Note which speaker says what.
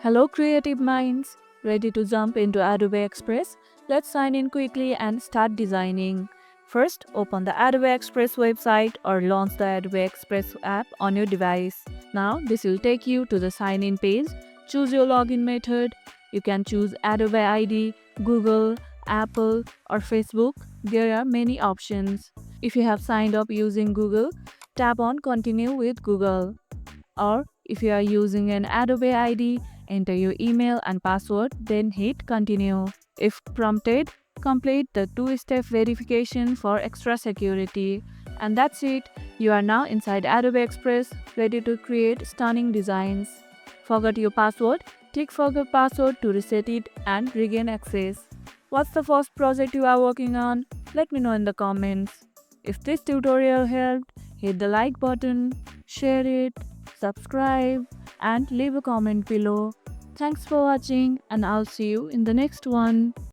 Speaker 1: Hello, creative minds! Ready to jump into Adobe Express? Let's sign in quickly and start designing. First, open the Adobe Express website or launch the Adobe Express app on your device. Now, this will take you to the sign in page. Choose your login method. You can choose Adobe ID, Google, Apple, or Facebook. There are many options. If you have signed up using Google, tap on Continue with Google. Or if you are using an Adobe ID, enter your email and password, then hit continue. If prompted, complete the two-step verification for extra security. And that's it. You are now inside Adobe Express, ready to create stunning designs. Forgot your password? Tick Forget Password to reset it and regain access. What's the first project you are working on? Let me know in the comments. If this tutorial helped, hit the like button, share it, subscribe, and leave a comment below. Thanks for watching, and I'll see you in the next one.